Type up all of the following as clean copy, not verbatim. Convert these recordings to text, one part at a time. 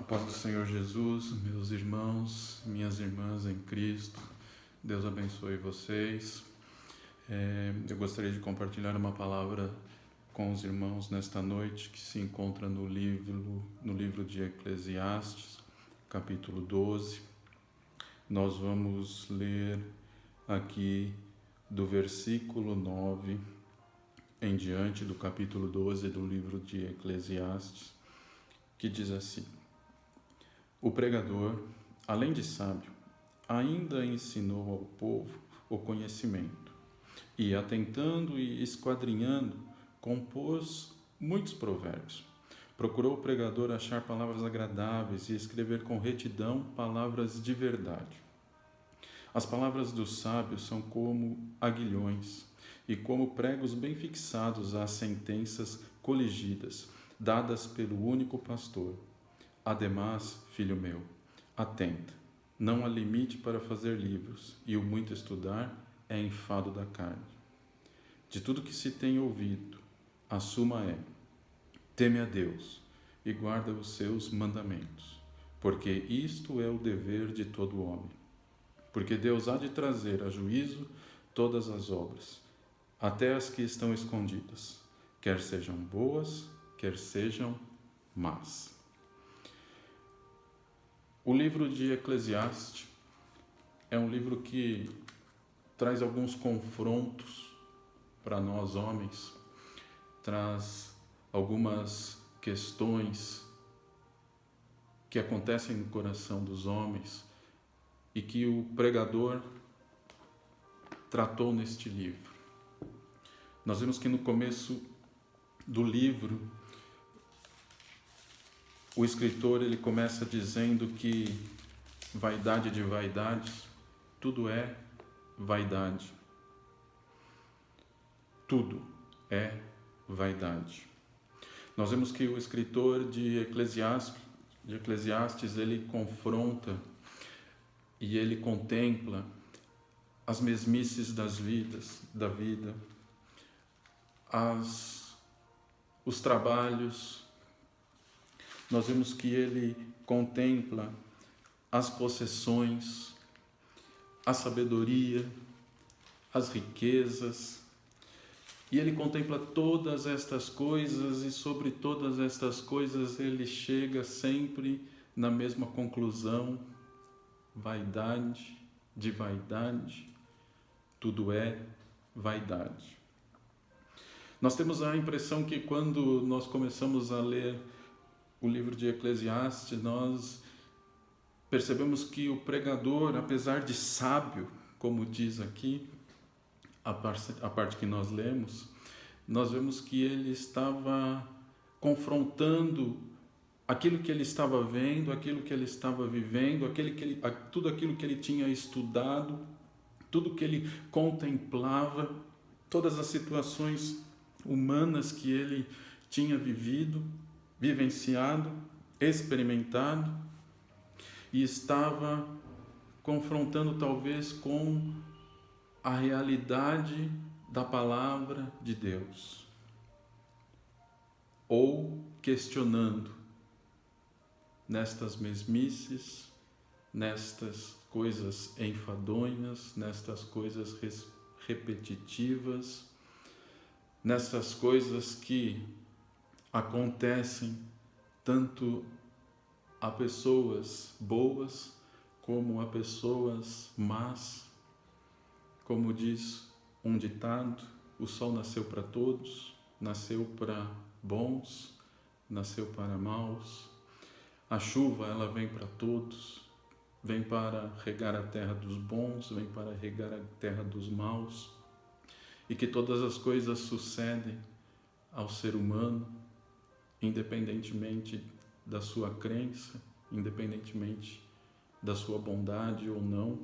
A paz do Senhor Jesus, meus irmãos, minhas irmãs em Cristo, Deus abençoe vocês. Eu gostaria de compartilhar uma palavra com os irmãos nesta noite, que se encontra no livro de Eclesiastes, capítulo 12. Nós vamos ler aqui do versículo 9 em diante do capítulo 12 do livro de Eclesiastes, que diz assim: O pregador, além de sábio, ainda ensinou ao povo o conhecimento, e atentando e esquadrinhando, compôs muitos provérbios. Procurou o pregador achar palavras agradáveis e escrever com retidão palavras de verdade. As palavras dos sábios são como aguilhões e como pregos bem fixados às sentenças coligidas, dadas pelo único pastor. Ademais, filho meu, atenta, não há limite para fazer livros, e o muito estudar é enfado da carne. De tudo que se tem ouvido, a suma é: teme a Deus e guarda os seus mandamentos, porque isto é o dever de todo homem. Porque Deus há de trazer a juízo todas as obras, até as que estão escondidas, quer sejam boas, quer sejam más. O livro de Eclesiastes é um livro que traz alguns confrontos para nós homens, traz algumas questões que acontecem no coração dos homens e que o pregador tratou neste livro. Nós vemos que no começo do livro, o escritor ele começa dizendo que vaidade de vaidades, tudo é vaidade. Tudo é vaidade. Nós vemos que o escritor de Eclesiastes ele confronta e ele contempla as mesmices da vida, os trabalhos. Nós vemos que ele contempla as possessões, a sabedoria, as riquezas, e ele contempla todas estas coisas, e sobre todas estas coisas ele chega sempre na mesma conclusão: vaidade de vaidade, tudo é vaidade. Nós temos a impressão que quando nós começamos a ler o livro de Eclesiastes, nós percebemos que o pregador, apesar de sábio, como diz aqui, a parte que nós lemos, nós vemos que ele estava confrontando aquilo que ele estava vendo, aquilo que ele estava vivendo, tudo aquilo que ele tinha estudado, tudo que ele contemplava, todas as situações humanas que ele tinha vivenciado, experimentado, e estava confrontando talvez com a realidade da palavra de Deus, ou questionando nestas mesmices, nestas coisas enfadonhas, nestas coisas repetitivas, nessas coisas que acontecem tanto a pessoas boas como a pessoas más. Como diz um ditado, o sol nasceu para todos, nasceu para bons, nasceu para maus. A chuva ela vem para todos, vem para regar a terra dos bons, vem para regar a terra dos maus, e que todas as coisas sucedem ao ser humano, independentemente da sua crença, independentemente da sua bondade ou não.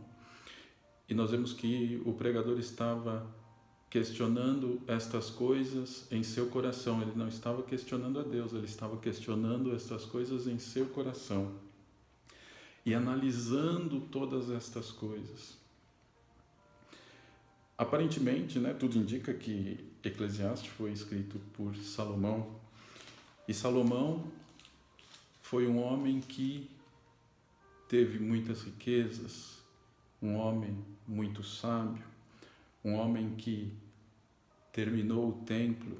E nós vemos que o pregador estava questionando estas coisas em seu coração. Ele não estava questionando a Deus, ele estava questionando estas coisas em seu coração e analisando todas estas coisas. Aparentemente, tudo indica que Eclesiastes foi escrito por Salomão, e Salomão foi um homem que teve muitas riquezas, um homem muito sábio, um homem que terminou o templo,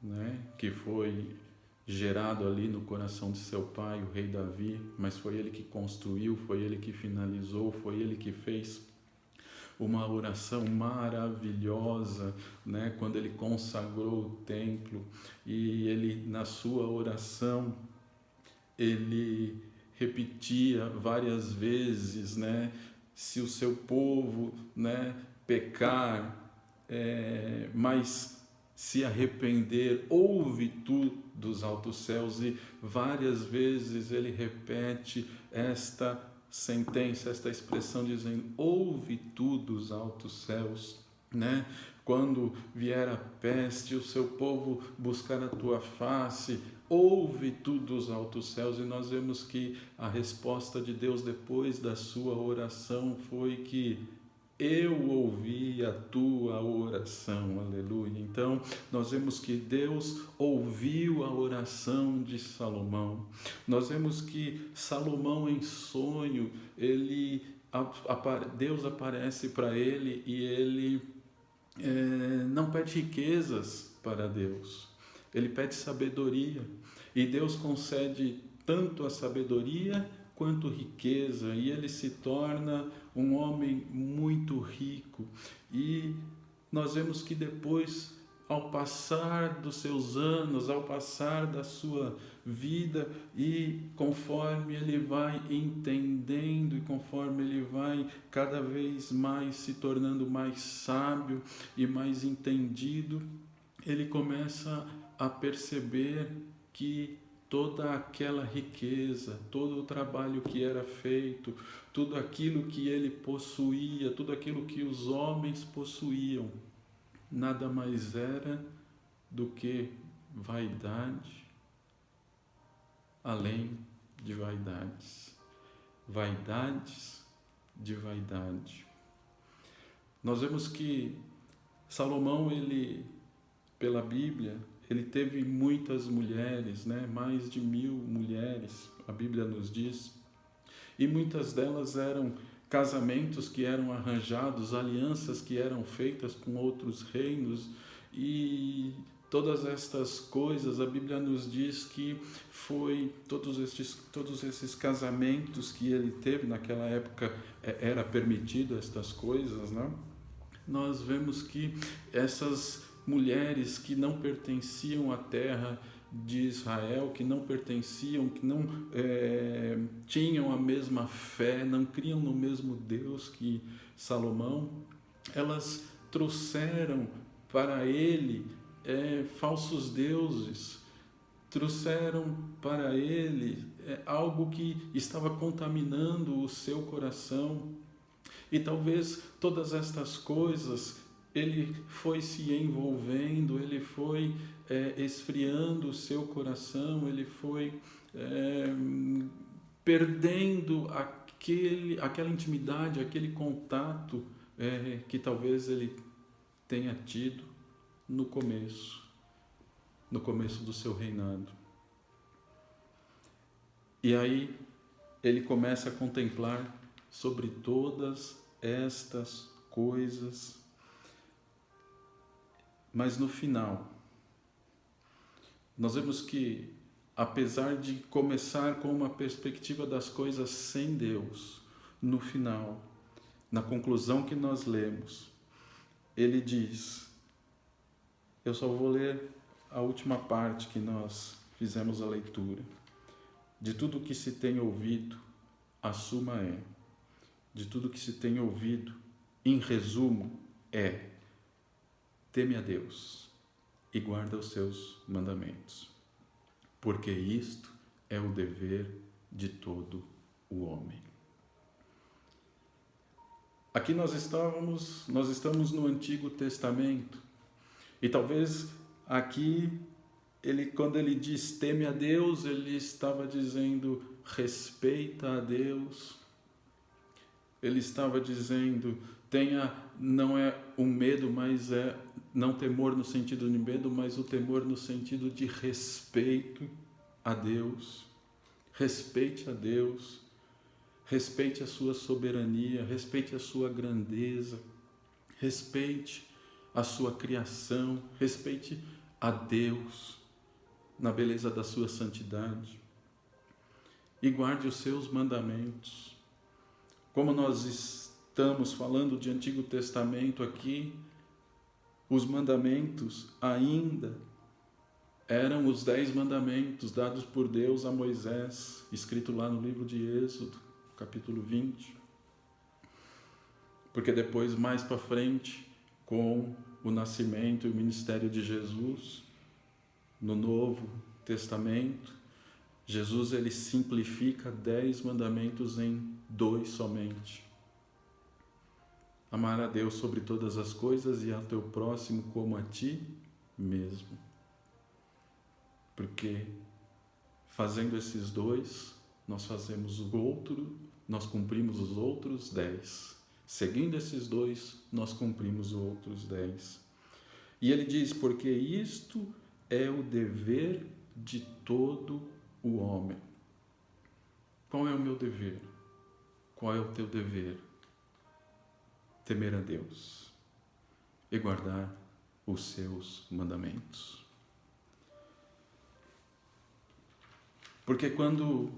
né, que foi gerado ali no coração de seu pai, o rei Davi, mas foi ele que construiu, foi ele que finalizou, foi ele que fez uma oração maravilhosa, né, quando ele consagrou o templo, e ele, na sua oração, ele repetia várias vezes, né, se o seu povo, né, pecar, mas se arrepender, ouve tu dos altos céus. E várias vezes ele repete esta sentença, esta expressão, dizendo: ouve tu dos altos céus, né? Quando vier a peste, o seu povo buscar a tua face, ouve tu dos altos céus. E nós vemos que a resposta de Deus depois da sua oração foi que eu ouvi a tua oração, aleluia. Então, nós vemos que Deus ouviu a oração de Salomão. Nós vemos que Salomão, em sonho, Deus aparece para ele e ele não pede riquezas para Deus, ele pede sabedoria. E Deus concede tanto a sabedoria quanto riqueza, e ele se torna um homem muito rico. E nós vemos que depois, ao passar dos seus anos, ao passar da sua vida, e conforme ele vai entendendo e conforme ele vai cada vez mais se tornando mais sábio e mais entendido, ele começa a perceber que toda aquela riqueza, todo o trabalho que era feito, tudo aquilo que ele possuía, tudo aquilo que os homens possuíam, nada mais era do que vaidade, além de vaidades. Vaidades de vaidade. Nós vemos que Salomão, pela Bíblia, ele teve muitas mulheres, né? Mais de 1000 mulheres, a Bíblia nos diz, e muitas delas eram casamentos que eram arranjados, alianças que eram feitas com outros reinos, e todas estas coisas, a Bíblia nos diz que foi todos esses casamentos que ele teve naquela época, era permitido estas coisas, né? Nós vemos que essas mulheres que não pertenciam à terra de Israel, que não pertenciam, que não tinham a mesma fé, não criam no mesmo Deus que Salomão, elas trouxeram para ele falsos deuses, trouxeram para ele algo que estava contaminando o seu coração. E talvez todas estas coisas, ele foi se envolvendo, ele foi esfriando o seu coração, ele foi perdendo aquela intimidade, aquele contato que talvez ele tenha tido no começo do seu reinado. E aí ele começa a contemplar sobre todas estas coisas. Mas no final, nós vemos que, apesar de começar com uma perspectiva das coisas sem Deus, no final, na conclusão que nós lemos, ele diz, eu só vou ler a última parte que nós fizemos a leitura. De tudo que se tem ouvido, a suma é. De tudo que se tem ouvido, em resumo, é: teme a Deus e guarda os seus mandamentos, porque isto é o dever de todo o homem. Aqui nós estamos no Antigo Testamento, e talvez aqui, quando ele diz teme a Deus, ele estava dizendo respeita a Deus, ele estava dizendo não é um medo, mas não temor no sentido de medo, mas o temor no sentido de respeito a Deus, Respeite a Deus, respeite a sua soberania, respeite a sua grandeza, respeite a sua criação, respeite a Deus na beleza da sua santidade e guarde os seus mandamentos. Como nós estamos falando de Antigo Testamento aqui, os mandamentos ainda eram os 10 mandamentos dados por Deus a Moisés, escrito lá no livro de Êxodo, capítulo 20. Porque depois, mais para frente, com o nascimento e o ministério de Jesus, no Novo Testamento, Jesus ele simplifica 10 mandamentos em 2 somente. Amar a Deus sobre todas as coisas e a teu próximo como a ti mesmo. Porque fazendo esses 2, nós fazemos o outro, nós cumprimos os outros 10. Seguindo esses 2, nós cumprimos os outros 10. E ele diz, porque isto é o dever de todo o homem. Qual é o meu dever? Qual é o teu dever? Temer a Deus e guardar os seus mandamentos. Porque quando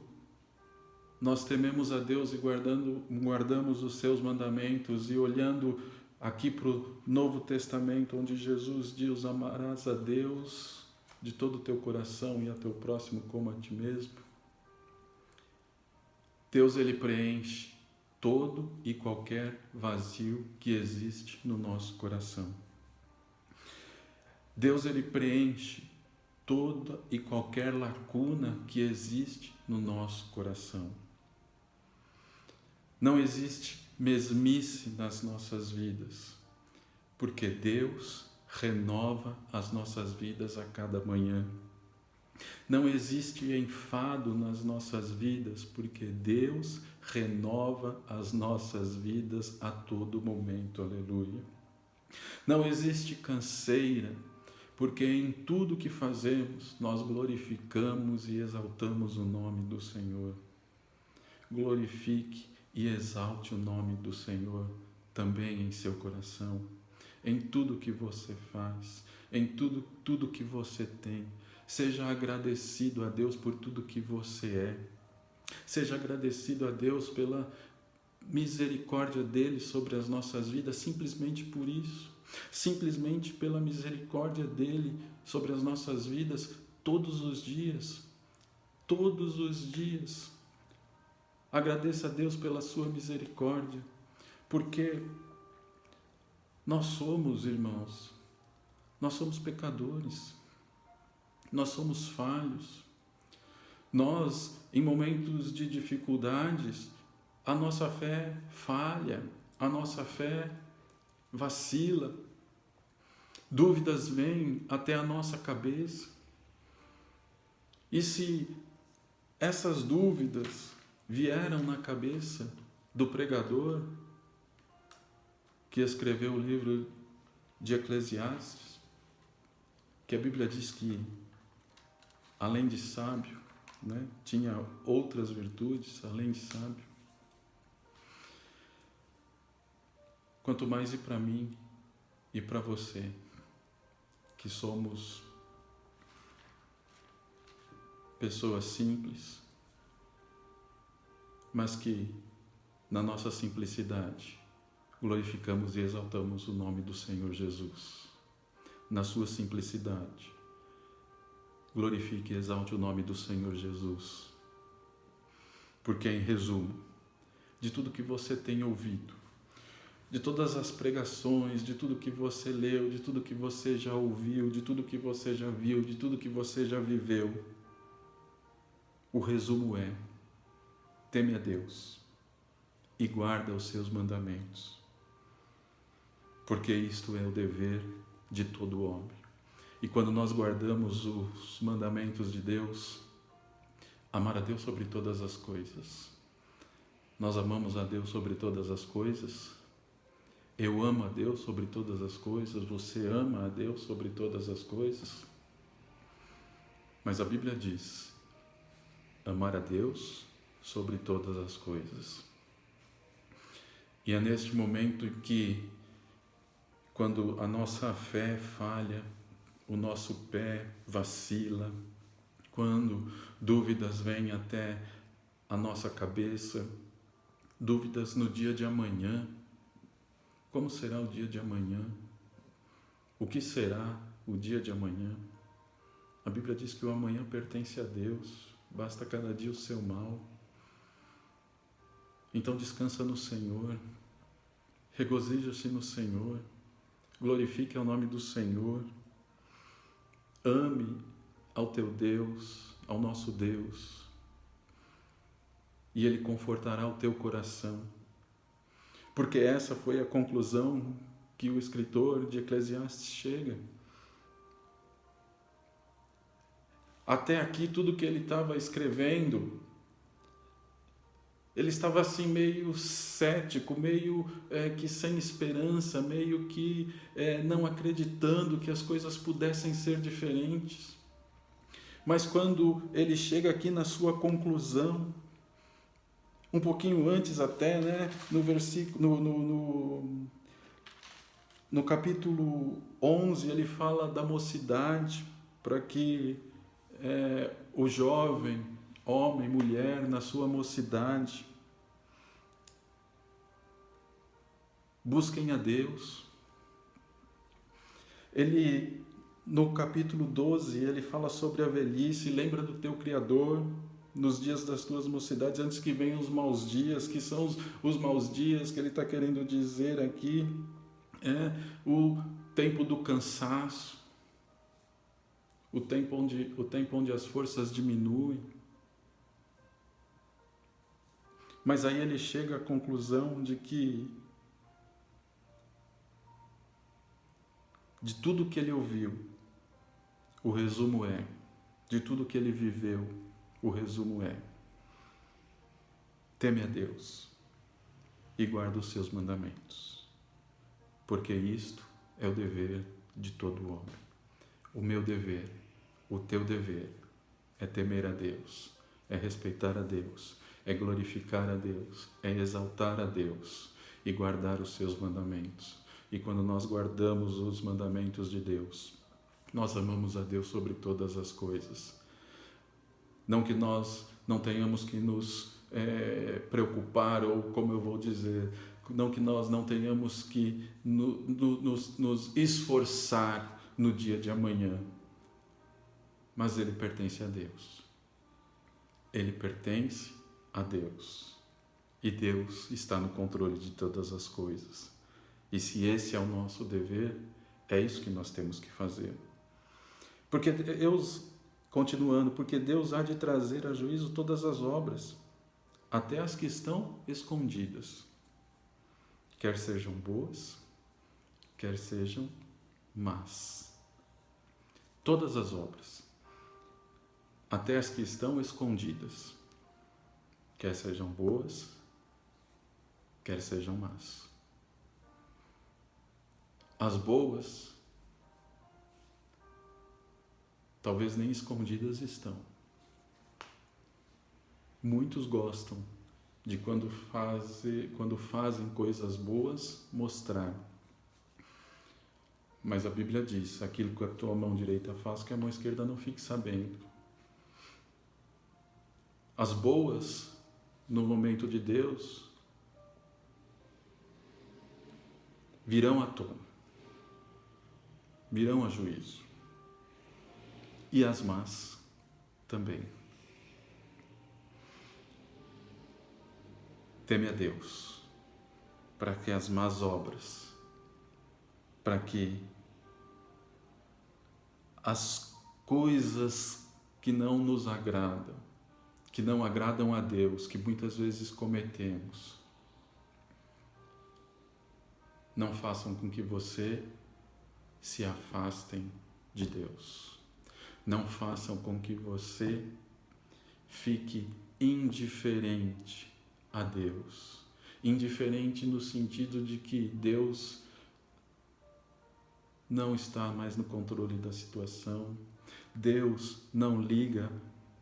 nós tememos a Deus e guardamos os seus mandamentos, e olhando aqui para o Novo Testamento, onde Jesus diz, amarás a Deus de todo o teu coração e a teu próximo como a ti mesmo. Deus ele preenche todo e qualquer vazio que existe no nosso coração. Deus ele preenche toda e qualquer lacuna que existe no nosso coração. Não existe mesmice nas nossas vidas, porque Deus renova as nossas vidas a cada manhã. Não existe enfado nas nossas vidas, porque Deus renova as nossas vidas a todo momento. Aleluia. Não existe canseira, porque em tudo que fazemos, nós glorificamos e exaltamos o nome do Senhor. Glorifique e exalte o nome do Senhor também em seu coração, em tudo que você faz, em tudo que você tem. Seja agradecido a Deus por tudo que você é. Seja agradecido a Deus pela misericórdia dele sobre as nossas vidas, simplesmente por isso. Simplesmente pela misericórdia dele sobre as nossas vidas todos os dias. Todos os dias. Agradeça a Deus pela sua misericórdia, porque nós somos, irmãos, nós somos pecadores, nós somos falhos. Nós, em momentos de dificuldades, a nossa fé falha, a nossa fé vacila, dúvidas vêm até a nossa cabeça. E se essas dúvidas vieram na cabeça do pregador que escreveu o livro de Eclesiastes, que a Bíblia diz que, além de sábio, tinha outras virtudes, além de sábio. Quanto mais e para mim e para você, que somos pessoas simples, mas que, na nossa simplicidade, glorificamos e exaltamos o nome do Senhor Jesus. Na sua simplicidade, glorifique e exalte o nome do Senhor Jesus. Porque, em resumo, de tudo que você tem ouvido, de todas as pregações, de tudo que você leu, de tudo que você já ouviu, de tudo que você já viu, de tudo que você já viveu, o resumo é: teme a Deus e guarda os seus mandamentos, porque isto é o dever de todo homem. E quando nós guardamos os mandamentos de Deus, amar a Deus sobre todas as coisas, nós amamos a Deus sobre todas as coisas. Eu amo a Deus sobre todas as coisas, você ama a Deus sobre todas as coisas. Mas a Bíblia diz, amar a Deus sobre todas as coisas. E é neste momento que, quando a nossa fé falha, o nosso pé vacila, quando dúvidas vêm até a nossa cabeça, dúvidas no dia de amanhã. Como será o dia de amanhã? O que será o dia de amanhã? A Bíblia diz que o amanhã pertence a Deus, basta cada dia o seu mal. Então descansa no Senhor, regozija-se no Senhor, glorifique o nome do Senhor, ame ao teu Deus, ao nosso Deus, e Ele confortará o teu coração. Porque essa foi a conclusão que o escritor de Eclesiastes chega. Até aqui, tudo que ele estava escrevendo, ele estava assim meio cético, meio que sem esperança, meio que não acreditando que as coisas pudessem ser diferentes. Mas quando ele chega aqui na sua conclusão, um pouquinho antes até, né, no versículo, no capítulo 11, ele fala da mocidade, para que o jovem, homem, mulher, na sua mocidade, busquem a Deus. Ele, no capítulo 12, ele fala sobre a velhice, lembra do teu Criador, nos dias das tuas mocidades, antes que venham os maus dias, que são os maus dias que ele está querendo dizer aqui, o tempo do cansaço, o tempo onde as forças diminuem. Mas aí ele chega à conclusão de que, de tudo que ele ouviu, o resumo de tudo que ele viveu, o resumo teme a Deus e guarda os seus mandamentos, porque isto é o dever de todo homem. O meu dever, o teu dever, é temer a Deus, é respeitar a Deus, é glorificar a Deus, é exaltar a Deus e guardar os seus mandamentos. E quando nós guardamos os mandamentos de Deus, nós amamos a Deus sobre todas as coisas. Não que nós não tenhamos que nos preocupar, ou como eu vou dizer, não que nós não tenhamos que nos esforçar no dia de amanhã, mas ele pertence a Deus. Ele pertence a Deus. E Deus está no controle de todas as coisas. E se esse é o nosso dever, é isso que nós temos que fazer. Porque porque Deus há de trazer a juízo todas as obras, até as que estão escondidas, quer sejam boas, quer sejam más. Todas as obras, até as que estão escondidas, quer sejam boas, quer sejam más. As boas, talvez nem escondidas estão. Muitos gostam de quando fazem coisas boas, mostrar. Mas a Bíblia diz, aquilo que a tua mão direita faz, que a mão esquerda não fique sabendo. As boas, no momento de Deus, virão à tona, virão a juízo. E as más também. Teme a Deus, para que as más obras, para que as coisas que não nos agradam, que não agradam a Deus, que muitas vezes cometemos, não façam com que você se afastem de Deus. Não façam com que você fique indiferente a Deus. Indiferente no sentido de que Deus não está mais no controle da situação. Deus não liga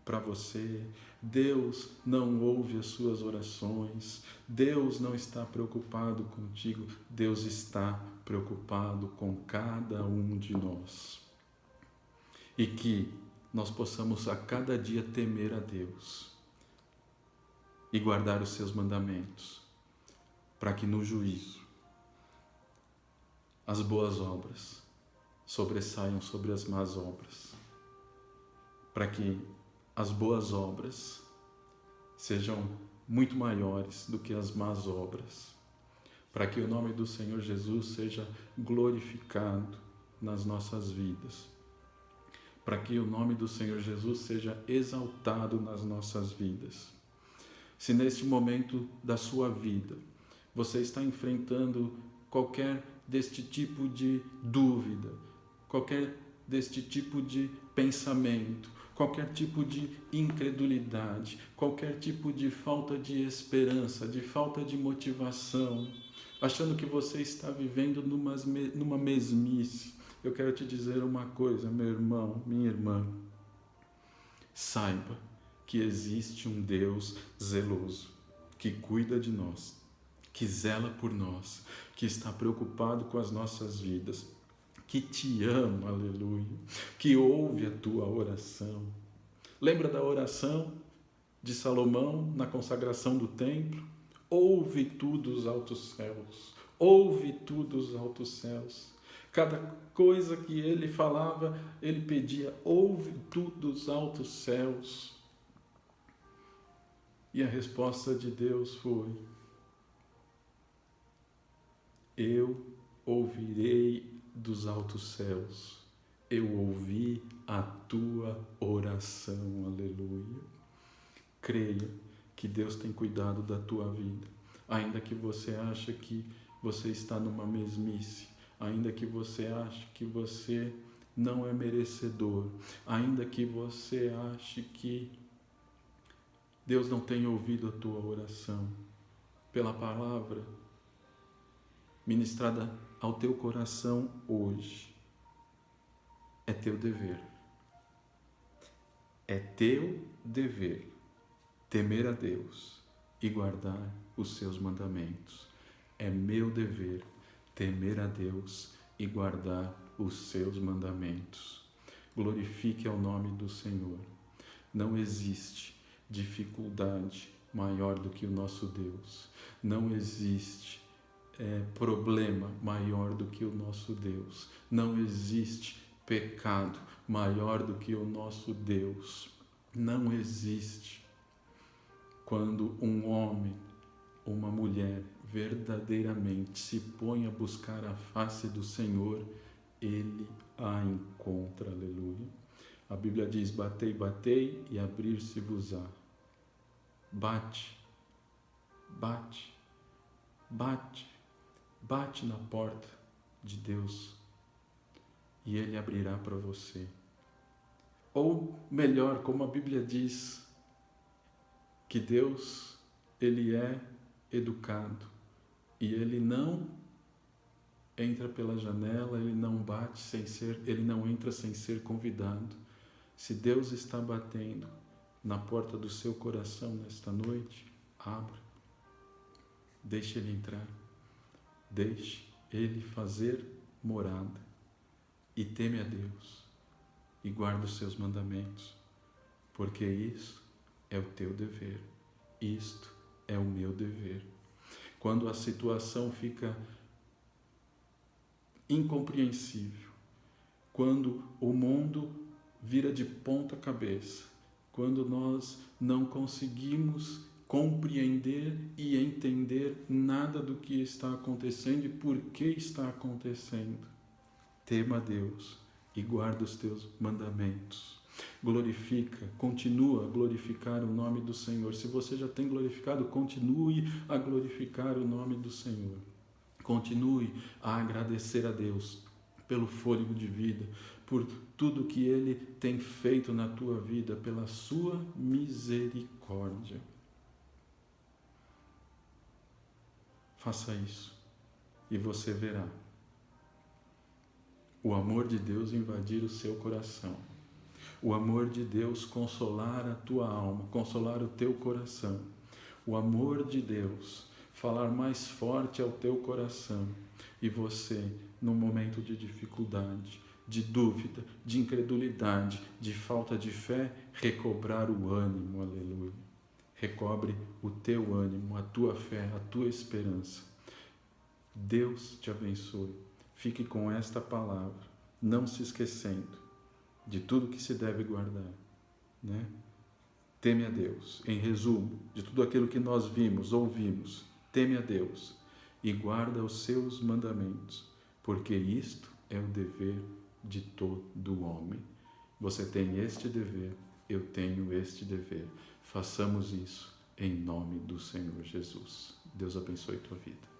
para você. Deus não ouve as suas orações. Deus não está preocupado contigo. Deus está preocupado com cada um de nós. E que nós possamos a cada dia temer a Deus e guardar os seus mandamentos, para que no juízo as boas obras sobressaiam sobre as más obras, para que as boas obras sejam muito maiores do que as más obras, para que o nome do Senhor Jesus seja glorificado nas nossas vidas, para que o nome do Senhor Jesus seja exaltado nas nossas vidas. Se neste momento da sua vida você está enfrentando qualquer deste tipo de dúvida, qualquer deste tipo de pensamento, qualquer tipo de incredulidade, qualquer tipo de falta de esperança, de falta de motivação, achando que você está vivendo numa mesmice, eu quero te dizer uma coisa, meu irmão, minha irmã. Saiba que existe um Deus zeloso, que cuida de nós, que zela por nós, que está preocupado com as nossas vidas, que te ama, aleluia, que ouve a tua oração. Lembra da oração de Salomão na consagração do templo? Ouve tu dos altos céus, ouve tu dos altos céus. Cada coisa que ele falava, ele pedia, ouve tu dos altos céus. E a resposta de Deus foi: eu ouvirei dos altos céus, eu ouvi a tua oração, aleluia. Creia que Deus tem cuidado da tua vida, ainda que você ache que você está numa mesmice, ainda que você ache que você não é merecedor, ainda que você ache que Deus não tem ouvido a tua oração, pela palavra ministrada ao teu coração hoje, é teu dever. É teu dever temer a Deus e guardar os seus mandamentos. É meu dever temer a Deus e guardar os seus mandamentos. Glorifique ao nome do Senhor. Não existe dificuldade maior do que o nosso Deus. Não existe problema maior do que o nosso Deus. Não existe pecado maior do que o nosso Deus. Não existe. Quando um homem, uma mulher verdadeiramente se põe a buscar a face do Senhor, ele a encontra, aleluia. A Bíblia diz: batei, batei e abrir-se-vos-á. Bate, bate, bate, bate na porta de Deus e Ele abrirá para você. Ou melhor, como a Bíblia diz, que Deus, Ele é educado e Ele não entra pela janela, Ele não bate Ele não entra sem ser convidado. Se Deus está batendo na porta do seu coração nesta noite, abra. Deixe Ele entrar. Deixe Ele fazer morada. E teme a Deus. E guarda os seus mandamentos. Porque isso é o teu dever. Isto é o meu dever. Quando a situação fica incompreensível, quando o mundo vira de ponta cabeça, quando nós não conseguimos compreender e entender nada do que está acontecendo e por que está acontecendo, tema a Deus e guarda os teus mandamentos. Glorifica, continua a glorificar o nome do Senhor. Se você já tem glorificado, continue a glorificar o nome do Senhor. Continue a agradecer a Deus pelo fôlego de vida, por tudo que Ele tem feito na tua vida, pela sua misericórdia. Faça isso e você verá o amor de Deus invadir o seu coração. O amor de Deus consolar a tua alma, consolar o teu coração. O amor de Deus falar mais forte ao teu coração. E você, num momento de dificuldade, de dúvida, de incredulidade, de falta de fé, recobrar o ânimo, aleluia. Recobre o teu ânimo, a tua fé, a tua esperança. Deus te abençoe. Fique com esta palavra, não se esquecendo de tudo que se deve guardar, né? Teme a Deus. Em resumo, de tudo aquilo que nós vimos, ouvimos, teme a Deus e guarda os seus mandamentos, porque isto é o dever de todo homem. Você tem este dever, eu tenho este dever. Façamos isso em nome do Senhor Jesus. Deus abençoe tua vida.